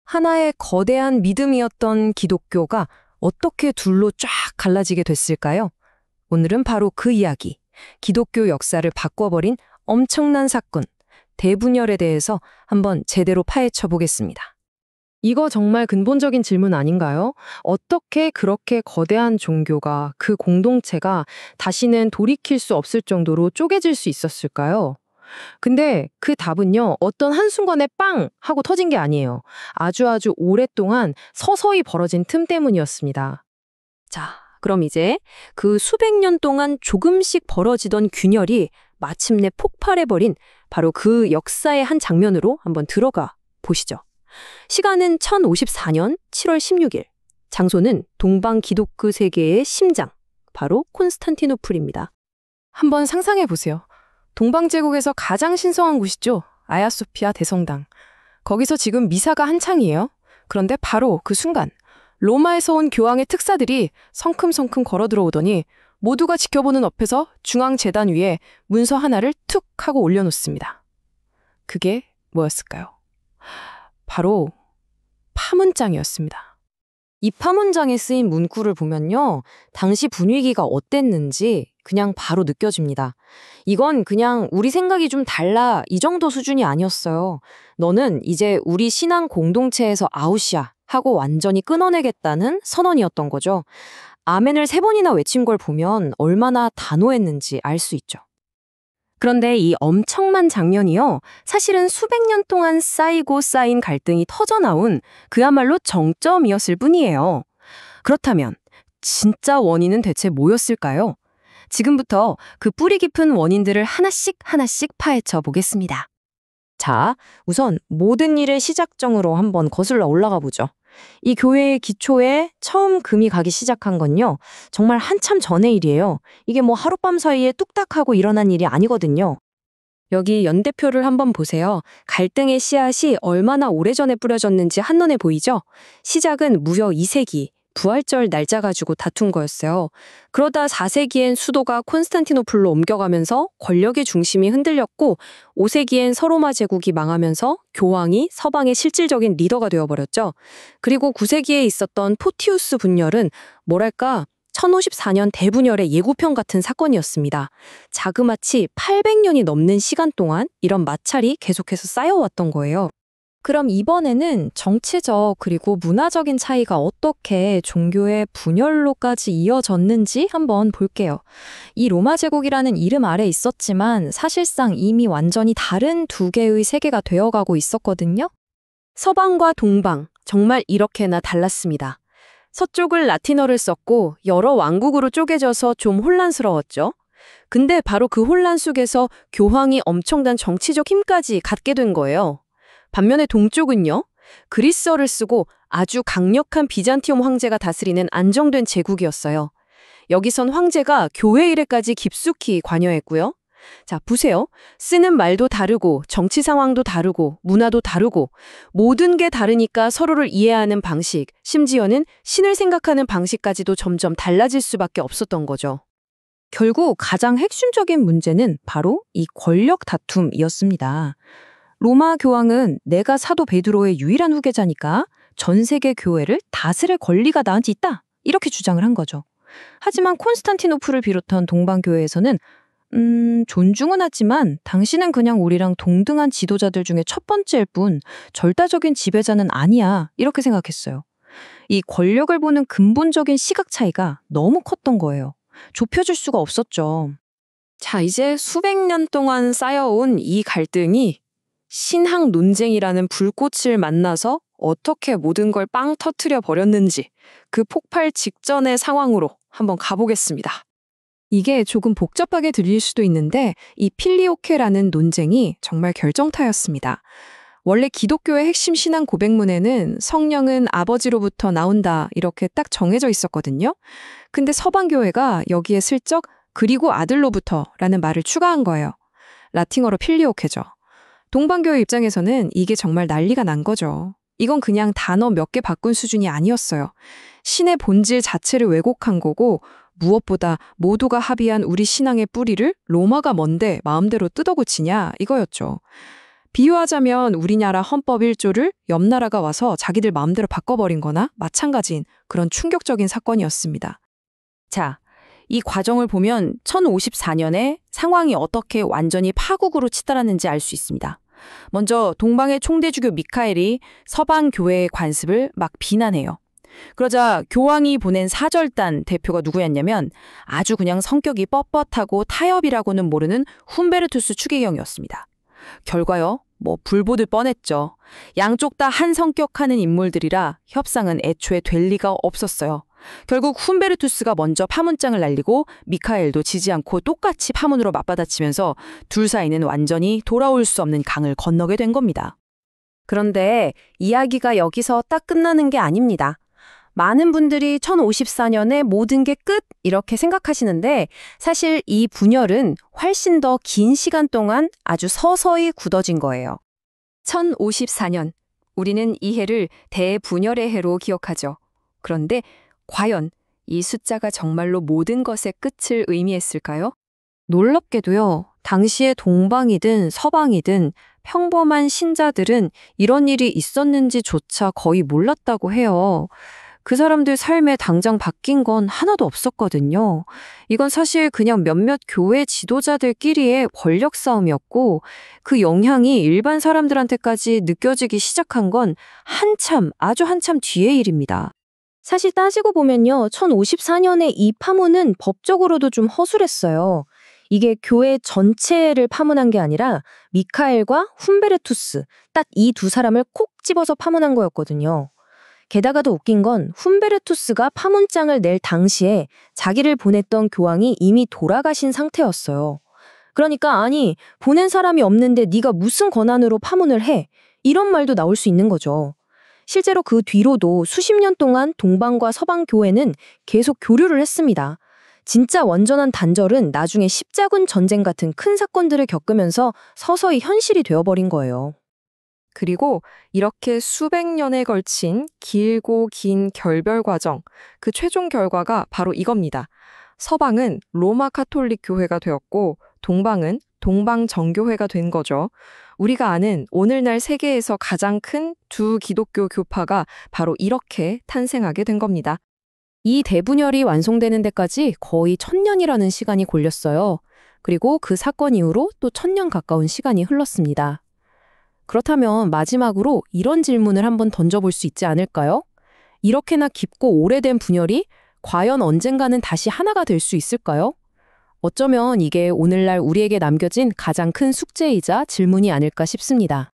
하나의 거대한 믿음이었던 기독교가 어떻게 둘로 쫙 갈라지게 됐을까요? 오늘은 바로 그 이야기, 기독교 역사를 바꿔버린 엄청난 사건, 대분열에 대해서 한번 제대로 파헤쳐 보겠습니다. 이거 정말 근본적인 질문 아닌가요? 어떻게 그렇게 거대한 종교가, 그 공동체가 다시는 돌이킬 수 없을 정도로 쪼개질 수 있었을까요? 근데 그 답은요, 어떤 한순간에 빵! 하고 터진 게 아니에요. 아주 오랫동안 서서히 벌어진 틈 때문이었습니다. 자, 그럼 이제 그 수백 년 동안 조금씩 벌어지던 균열이 마침내 폭발해버린 바로 그 역사의 한 장면으로 한번 들어가 보시죠. 시간은 1054년 7월 16일, 장소는 동방 기독교 세계의 심장, 바로 콘스탄티노플입니다. 한번 상상해 보세요. 동방제국에서 가장 신성한 곳이죠. 아야소피아 대성당. 거기서 지금 미사가 한창이에요. 그런데 바로 그 순간 로마에서 온 교황의 특사들이 성큼성큼 걸어 들어오더니 모두가 지켜보는 앞에서 중앙 제단 위에 문서 하나를 툭 하고 올려놓습니다. 그게 뭐였을까요? 바로 파문장이었습니다. 이 파문장에 쓰인 문구를 보면요, 당시 분위기가 어땠는지 그냥 바로 느껴집니다. 이건 그냥 우리 생각이 좀 달라 이 정도 수준이 아니었어요. 너는 이제 우리 신앙 공동체에서 아웃이야 하고 완전히 끊어내겠다는 선언이었던 거죠. 아멘을 3번이나 외친 걸 보면 얼마나 단호했는지 알 수 있죠. 그런데 이 엄청난 장면이요, 사실은 수백 년 동안 쌓이고 쌓인 갈등이 터져나온 그야말로 정점이었을 뿐이에요. 그렇다면 진짜 원인은 대체 뭐였을까요? 지금부터 그 뿌리 깊은 원인들을 하나씩 파헤쳐 보겠습니다. 자, 우선 모든 일의 시작점으로 한번 거슬러 올라가 보죠. 이 교회의 기초에 처음 금이 가기 시작한 건요, 정말 한참 전의 일이에요. 이게 뭐 하룻밤 사이에 뚝딱 하고 일어난 일이 아니거든요. 여기 연대표를 한번 보세요. 갈등의 씨앗이 얼마나 오래전에 뿌려졌는지 한눈에 보이죠? 시작은 무려 2세기. 부활절 날짜 가지고 다툰 거였어요. 그러다 4세기엔 수도가 콘스탄티노플로 옮겨가면서 권력의 중심이 흔들렸고, 5세기엔 서로마 제국이 망하면서 교황이 서방의 실질적인 리더가 되어버렸죠. 그리고 9세기에 있었던 포티우스 분열은 뭐랄까 1054년 대분열의 예고편 같은 사건이었습니다. 자그마치 800년이 넘는 시간 동안 이런 마찰이 계속해서 쌓여왔던 거예요. 그럼 이번에는 정치적 그리고 문화적인 차이가 어떻게 종교의 분열로까지 이어졌는지 한번 볼게요. 이 로마 제국이라는 이름 아래 있었지만 사실상 이미 완전히 다른 두 개의 세계가 되어가고 있었거든요. 서방과 동방, 정말 이렇게나 달랐습니다. 서쪽을 라틴어를 썼고 여러 왕국으로 쪼개져서 좀 혼란스러웠죠. 근데 바로 그 혼란 속에서 교황이 엄청난 정치적 힘까지 갖게 된 거예요. 반면에 동쪽은요, 그리스어를 쓰고 아주 강력한 비잔티움 황제가 다스리는 안정된 제국이었어요. 여기선 황제가 교회 일에까지 깊숙이 관여했고요. 자, 보세요. 쓰는 말도 다르고 정치 상황도 다르고 문화도 다르고 모든 게 다르니까 서로를 이해하는 방식, 심지어는 신을 생각하는 방식까지도 점점 달라질 수밖에 없었던 거죠. 결국 가장 핵심적인 문제는 바로 이 권력 다툼이었습니다. 로마 교황은 내가 사도 베드로의 유일한 후계자니까 전 세계 교회를 다스릴 권리가 나한테 있다, 이렇게 주장을 한 거죠. 하지만 콘스탄티노플을 비롯한 동방교회에서는 존중은 하지만 당신은 그냥 우리랑 동등한 지도자들 중에 첫 번째일 뿐 절대적인 지배자는 아니야, 이렇게 생각했어요. 이 권력을 보는 근본적인 시각 차이가 너무 컸던 거예요. 좁혀질 수가 없었죠. 자, 이제 수백 년 동안 쌓여온 이 갈등이 신학 논쟁이라는 불꽃을 만나서 어떻게 모든 걸 빵 터트려 버렸는지 그 폭발 직전의 상황으로 한번 가보겠습니다. 이게 조금 복잡하게 들릴 수도 있는데 이 필리오케라는 논쟁이 정말 결정타였습니다. 원래 기독교의 핵심 신앙 고백문에는 성령은 아버지로부터 나온다 이렇게 딱 정해져 있었거든요. 근데 서방교회가 여기에 슬쩍 그리고 아들로부터라는 말을 추가한 거예요. 라틴어로 필리오케죠. 동방교회 입장에서는 이게 정말 난리가 난 거죠. 이건 그냥 단어 몇 개 바꾼 수준이 아니었어요. 신의 본질 자체를 왜곡한 거고, 무엇보다 모두가 합의한 우리 신앙의 뿌리를 로마가 뭔데 마음대로 뜯어고치냐, 이거였죠. 비유하자면 우리나라 헌법 1조를 옆 나라가 와서 자기들 마음대로 바꿔버린 거나 마찬가지인 그런 충격적인 사건이었습니다. 자, 이 과정을 보면 1054년에 상황이 어떻게 완전히 파국으로 치달았는지 알 수 있습니다. 먼저 동방의 총대주교 미카엘이 서방 교회의 관습을 막 비난해요. 그러자 교황이 보낸 사절단 대표가 누구였냐면 아주 그냥 성격이 뻣뻣하고 타협이라고는 모르는 훈베르투스 추기경이었습니다. 결과요, 불보듯 뻔했죠. 양쪽 다 한 성격하는 인물들이라 협상은 애초에 될 리가 없었어요. 결국 훈베르투스가 먼저 파문장을 날리고 미카엘도 지지 않고 똑같이 파문으로 맞받아치면서 둘 사이는 완전히 돌아올 수 없는 강을 건너게 된 겁니다. 그런데 이야기가 여기서 딱 끝나는 게 아닙니다. 많은 분들이 1054년에 모든 게 끝! 이렇게 생각하시는데 사실 이 분열은 훨씬 더 긴 시간 동안 아주 서서히 굳어진 거예요. 1054년, 우리는 이 해를 대분열의 해로 기억하죠. 그런데 과연 이 숫자가 정말로 모든 것의 끝을 의미했을까요? 놀랍게도요, 당시의 동방이든 서방이든 평범한 신자들은 이런 일이 있었는지조차 거의 몰랐다고 해요. 그 사람들 삶에 당장 바뀐 건 하나도 없었거든요. 이건 사실 그냥 몇몇 교회 지도자들끼리의 권력 싸움이었고 그 영향이 일반 사람들한테까지 느껴지기 시작한 건 아주 한참 뒤의 일입니다. 사실 따지고 보면요, 1054년에 이 파문은 법적으로도 좀 허술했어요. 이게 교회 전체를 파문한 게 아니라 미카엘과 훈베르투스, 딱 이 두 사람을 콕 집어서 파문한 거였거든요. 게다가 더 웃긴 건 훈베르투스가 파문장을 낼 당시에 자기를 보냈던 교황이 이미 돌아가신 상태였어요. 그러니까 아니, 보낸 사람이 없는데 네가 무슨 권한으로 파문을 해? 이런 말도 나올 수 있는 거죠. 실제로 그 뒤로도 수십 년 동안 동방과 서방 교회는 계속 교류를 했습니다. 진짜 완전한 단절은 나중에 십자군 전쟁 같은 큰 사건들을 겪으면서 서서히 현실이 되어버린 거예요. 그리고 이렇게 수백 년에 걸친 길고 긴 결별 과정, 그 최종 결과가 바로 이겁니다. 서방은 로마 카톨릭 교회가 되었고 동방은 동방 정교회가 된 거죠. 우리가 아는 오늘날 세계에서 가장 큰 두 기독교 교파가 바로 이렇게 탄생하게 된 겁니다. 이 대분열이 완성되는 데까지 거의 1000년이라는 시간이 걸렸어요. 그리고 그 사건 이후로 또 1000년 가까운 시간이 흘렀습니다. 그렇다면 마지막으로 이런 질문을 한번 던져볼 수 있지 않을까요? 이렇게나 깊고 오래된 분열이 과연 언젠가는 다시 하나가 될 수 있을까요? 어쩌면 이게 오늘날 우리에게 남겨진 가장 큰 숙제이자 질문이 아닐까 싶습니다.